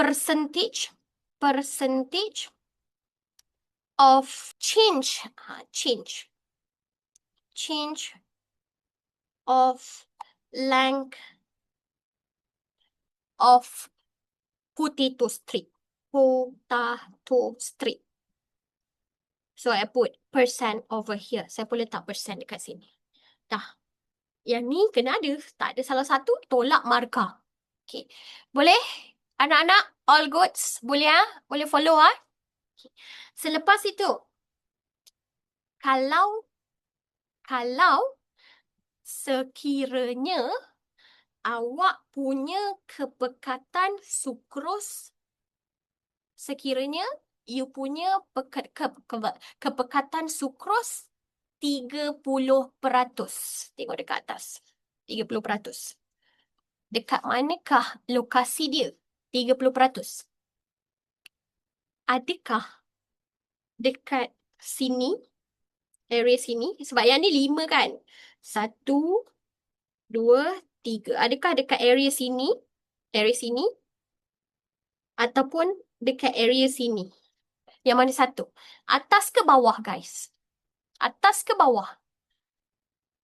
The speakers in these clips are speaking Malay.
percentage of change of length of potato strip. So I put percent over here. Saya pun letak percent dekat sini. Dah. Yang ni kena ada. Tak ada salah satu, tolak markah. Okay. Boleh? Anak-anak, all goods? Boleh Boleh follow Okay. Selepas itu, kalau sekiranya awak punya kepekatan sukros, sekiranya you punya kepekatan sukros 30%. Tengok dekat atas. 30%. Dekat manakah lokasi dia? 30%. Adakah dekat sini? Area sini? Sebab yang ni 5 kan? 1, 2, 3. Adakah dekat area sini? Area sini? Ataupun dekat area sini? Yang mana satu? Atas ke bawah, guys? Atas ke bawah?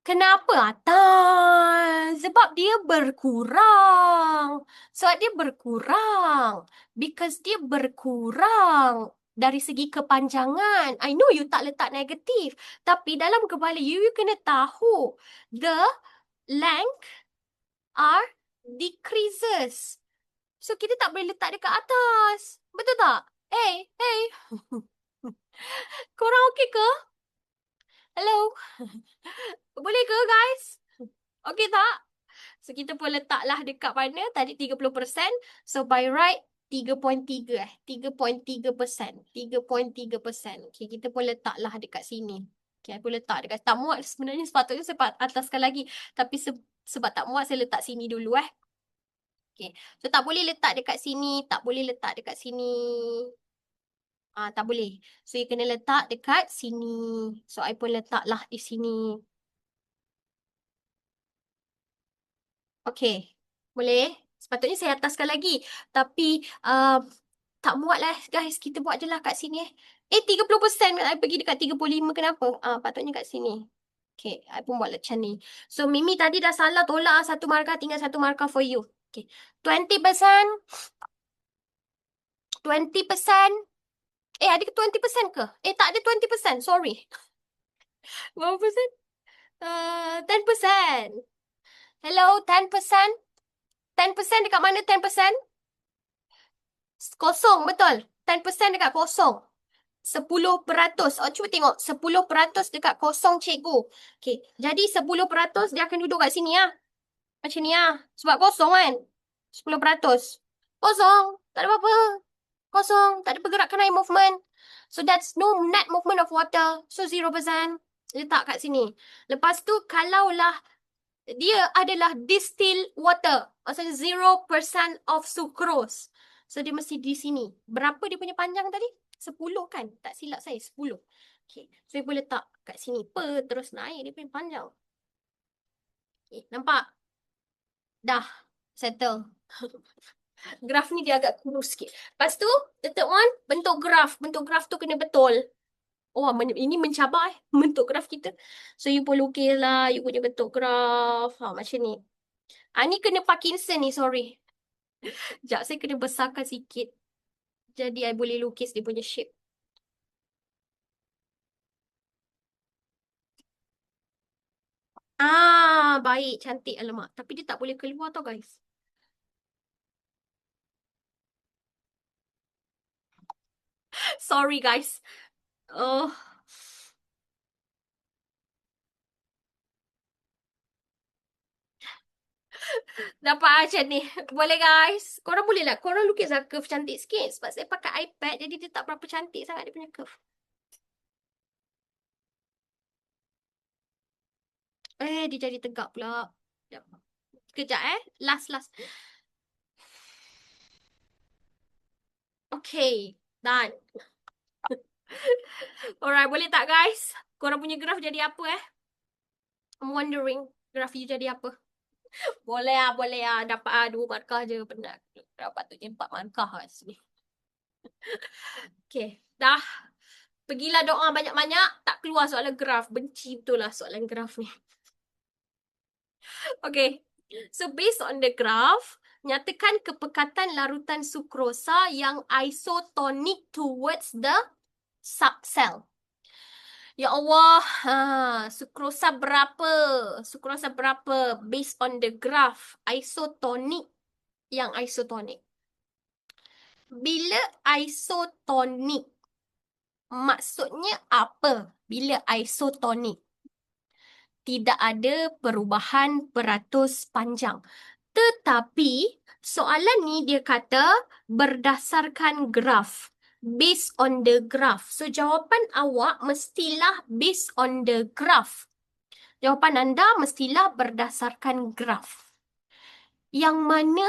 Kenapa atas? Sebab dia berkurang. Sebab dia berkurang. Because dia berkurang dari segi kepanjangan. I know you tak letak negatif. Tapi dalam kepala you, you kena tahu. The length are decreases. So, kita tak boleh letak dekat atas. Betul tak? Hey. Korang okey ke? Hello? Boleh ke, guys? Okey tak? So, kita pun letaklah dekat mana? Tadi 30%. So, by right, 3.3 3.3%. 3.3%. Okay, kita pun letaklah dekat sini. Okay, I pun letak dekat. Tak muat sebenarnya, sepatutnya saya ataskan lagi. Tapi sebab tak muat, saya letak sini dulu Okay. So, tak boleh letak dekat sini. Tak boleh letak dekat sini. Tak boleh. So, you kena letak dekat sini. So, I pun letaklah di sini. Okay. Boleh? Sepatutnya saya ataskan lagi. Tapi, tak muat lah, guys. Kita buat je lah kat sini 30%. I pergi dekat 35. Kenapa? Patutnya kat sini. Okay. I pun buat macam ni. So, Mimi tadi dah salah tolak satu markah. Tinggal satu markah for you. Okay. 20%. 20%. Ada 20% ke? Tak ada 20%. Sorry. Berapa persen? 10%. Hello, 10%. 10% dekat mana 10%? Kosong, betul. 10% dekat kosong. 10%. Cuba tengok. 10% dekat kosong, cikgu. Okay. Jadi 10% dia akan duduk kat sini Macam ni Sebab kosong kan. 10%. Kosong. Tak ada apa-apa. Kosong. Tak ada pergerakan air movement. So that's no net movement of water. So 0%. Letak kat sini. Lepas tu kalaulah dia adalah distilled water. Maksudnya 0% of sucrose. So, dia mesti di sini. Berapa dia punya panjang tadi? 10 kan? Tak silap saya, 10. Okay. So, saya boleh letak kat sini. Terus naik dia punya panjang. Okay. Nampak? Dah. Settle. Graf ni dia agak kurus sikit. Lepas tu, the third one, bentuk graf. Bentuk graf tu kena betul. Ini mencabar bentuk graf kita. So, you pun lukis lah. You punya bentuk graf. Macam ni. Ni kena Parkinson ni, sorry. Sekejap, saya kena besarkan sikit. Jadi, I boleh lukis dia punya shape. Baik. Cantik. Alamak. Tapi dia tak boleh keluar tau, guys. Sorry, guys. Dapat macam ni. Boleh, guys. Korang boleh lah. Korang lukislah curve cantik sikit. Sebab saya pakai iPad. Jadi, dia tak berapa cantik sangat dia punya curve. Dia jadi tegak pula. Sekejap, Last. Okay. Done. Alright, boleh tak, guys? Korang punya graf jadi apa, I'm wondering. Graf you jadi apa? Boleh boleh. Dapat 2 markah je. Penat. Patutnya 4 markah kat sini. Okay, dah. Pergilah doa banyak-banyak. Tak keluar soalan graf. Benci betul lah soalan graf ni. Okay. So, based on the graph, nyatakan kepekatan larutan sukrosa yang isotonic towards the subcell. Ya Allah, sukrosa berapa? Sukrosa berapa based on the graph? Isotonic. Yang isotonic. Bila isotonic, maksudnya apa? Bila isotonic? Tidak ada perubahan peratus panjang. Tetapi soalan ni dia kata berdasarkan graf. Based on the graph. So jawapan awak mestilah based on the graph. Jawapan anda mestilah berdasarkan graf. Yang mana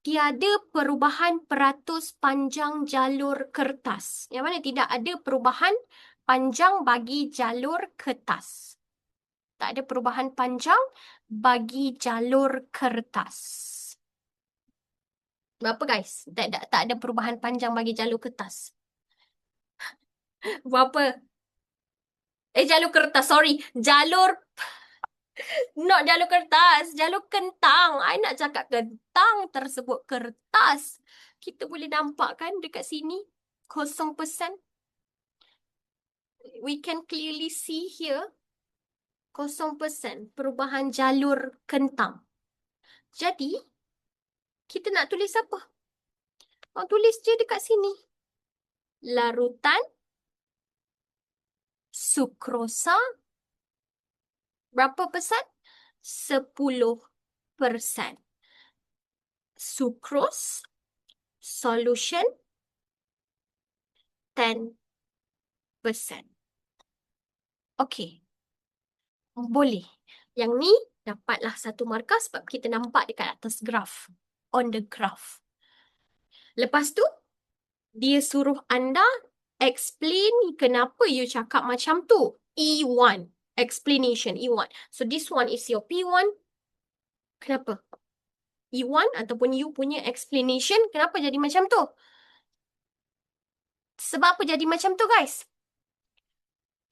tiada perubahan peratus panjang jalur kertas. Yang mana tidak ada perubahan panjang bagi jalur kertas. Tak ada perubahan panjang bagi jalur kertas. Berapa guys? Tak ada perubahan panjang bagi jalur kertas. Berapa? Jalur kertas, sorry. Not jalur kertas. Jalur kentang. I nak cakap kentang tersebut kertas. Kita boleh nampak kan dekat sini? 0%. We can clearly see here. 0% perubahan jalur kentang. Jadi, kita nak tulis apa? Tulis je dekat sini. Larutan sukrosa berapa persen? 10%. Sucrose solution 10%. Okey. Boleh. Yang ni dapatlah 1 markah sebab kita nampak dekat atas graf. On the graph. Lepas tu, dia suruh anda explain kenapa you cakap macam tu. E1. Explanation E1. So this one is your P1. Kenapa? E1 ataupun you punya explanation kenapa jadi macam tu? Sebab apa jadi macam tu guys?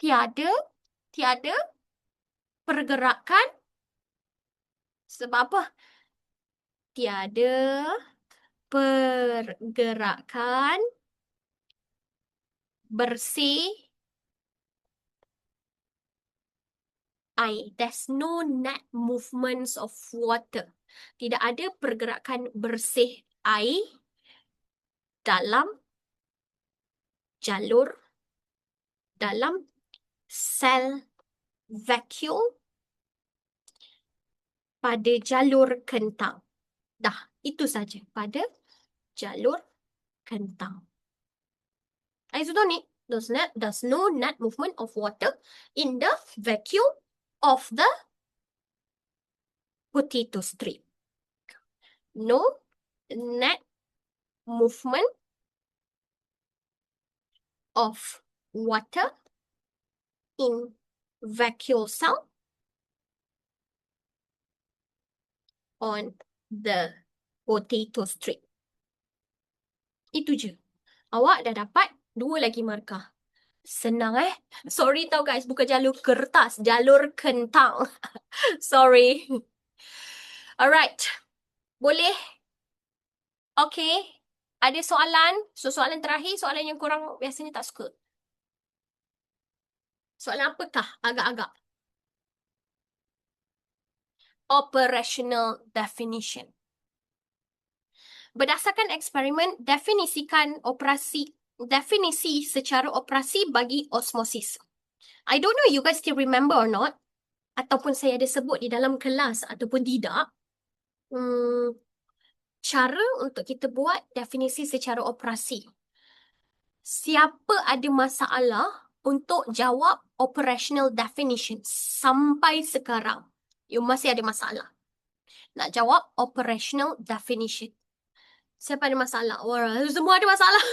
Tiada pergerakan. Sebab apa? Tiada pergerakan bersih air. There's no net movements of water. Tidak ada pergerakan bersih air dalam sel vacuum pada jalur kentang. Dah, itu saja pada jalur kentang. Isotonic does no net movement of water in the vacuum of the potato strip. No net movement of water in vacuole cell on the potato strip. Itu je. Awak dah dapat 2 lagi markah. Senang Sorry tau guys, bukan jalur kertas, jalur kentang. Sorry. Alright. Boleh? Okay. Ada soalan? So soalan terakhir, soalan yang korang biasanya tak suka. Soalan apakah agak-agak? Operational definition. Berdasarkan eksperimen, definisi secara operasi bagi osmosis. I don't know you guys still remember or not, ataupun saya ada sebut di dalam kelas ataupun tidak. Cara untuk kita buat definisi secara operasi. Siapa ada masalah untuk jawab operational definition sampai sekarang? You masih ada masalah nak jawab operational definition. Siapa ada masalah? Semua ada masalah.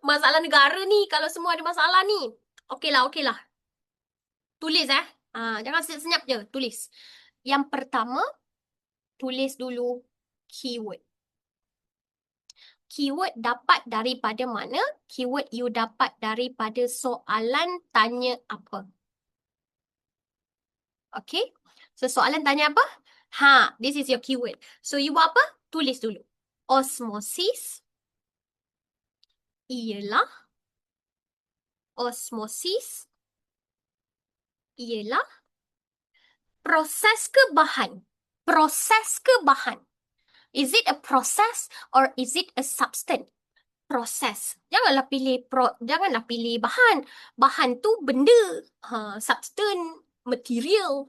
Masalah negara ni kalau semua ada masalah ni. Okeylah. Tulis jangan senyap-senyap je, tulis. Yang pertama, tulis dulu keyword. Keyword dapat daripada mana? Keyword you dapat daripada soalan tanya apa. Okay? So, soalan tanya apa? This is your keyword. So, you buat apa? Tulis dulu. Osmosis ialah proses ke bahan? Proses ke bahan? Is it a process or is it a substance? Proses. Janganlah pilih bahan. Bahan tu benda. Substance, material.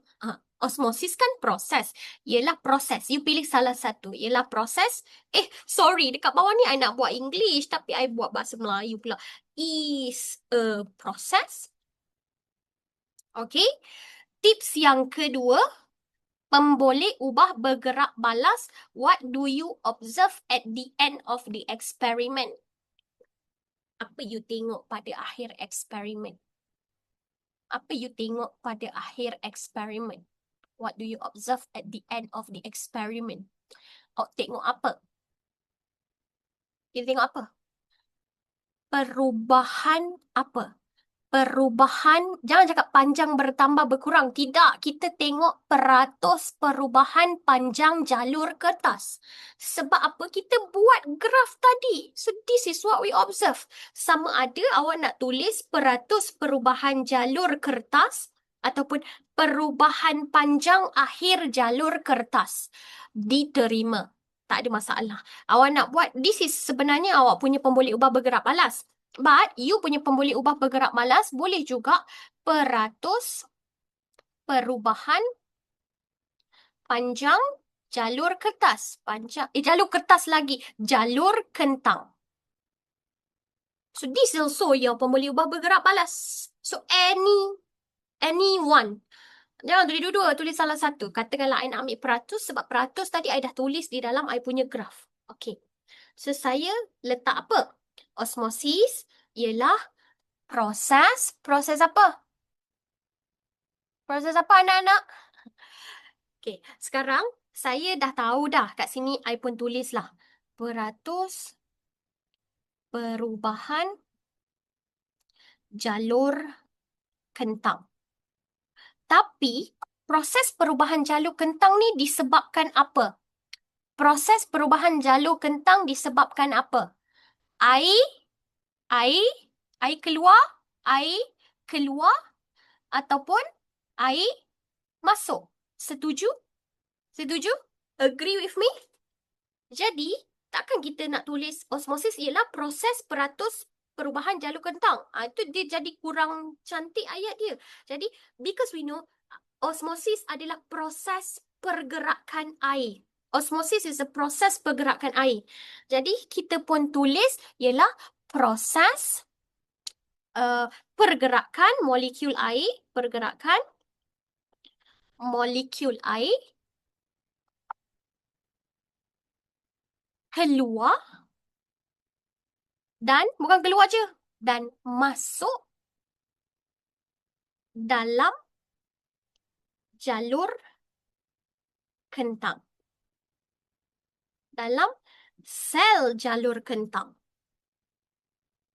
Osmosis kan proses. Ialah proses. You pilih salah satu. Ialah proses. Sorry. Dekat bawah ni I nak buat English. Tapi I buat bahasa Melayu pula. Is a process. Okay. Tips yang kedua. Pemboleh ubah bergerak balas. What do you observe at the end of the experiment? Apa you tengok pada akhir eksperimen? Apa you tengok pada akhir eksperimen? What do you observe at the end of the experiment? Tengok apa? Kita tengok apa? Perubahan apa? Perubahan, jangan cakap panjang bertambah berkurang. Tidak, kita tengok peratus perubahan panjang jalur kertas. Sebab apa? Kita buat graf tadi. So, this is what we observe. Sama ada awak nak tulis peratus perubahan jalur kertas ataupun perubahan panjang akhir jalur kertas. Diterima. Tak ada masalah. Awak nak buat, this is sebenarnya awak punya pemboleh ubah bergerak balas. But, you punya pemboleh ubah bergerak malas boleh juga peratus perubahan panjang jalur kertas. Jalur kertas lagi. Jalur kentang. So, this also yang pemboleh ubah bergerak balas. So, any one. Jangan tulis dua-dua, tulis salah satu. Katakanlah I nak ambil peratus sebab peratus tadi I dah tulis di dalam I punya graf. Okay. So, saya letak apa? Osmosis ialah proses apa? Proses apa anak-anak? Okay, sekarang saya dah tahu dah. Kat sini I pun tulislah. Peratus perubahan jalur kentang. Tapi, proses perubahan jalur kentang ni disebabkan apa? Proses perubahan jalur kentang disebabkan apa? Air keluar ataupun air masuk. Setuju? Setuju? Agree with me? Jadi, takkan kita nak tulis osmosis ialah proses peratus perubahan jalur kentang. Itu dia jadi kurang cantik ayat dia. Jadi, because we know osmosis adalah proses pergerakan air. Osmosis is a proses pergerakan air. Jadi, kita pun tulis ialah proses pergerakan molekul air, pergerakan molekul air keluar dan bukan keluar je, dan masuk dalam jalur kentang. Dalam sel jalur kentang.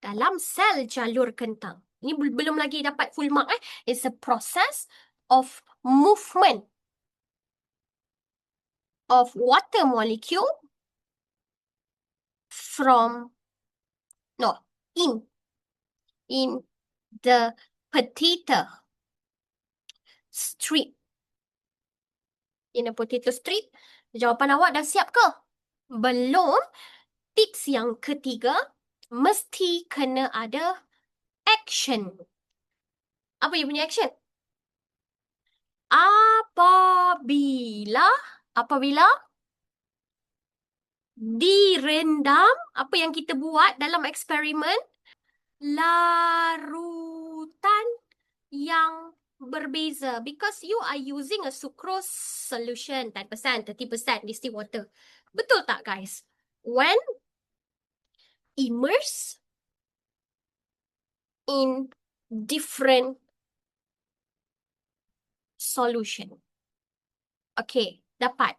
Dalam sel jalur kentang. Ini belum lagi dapat full mark. It's a process of movement of water molecule in the potato strip. In a potato strip. Jawapan awak dah siap ke? Belum. Tips yang ketiga, mesti kena ada action. Apa you punya action? Apabila direndam, apa yang kita buat dalam eksperimen? Larutan yang berbeza. Because you are using a sucrose solution, 10%, 30% distilled water. Betul tak guys? When immerse in different solution. Okay, dapat.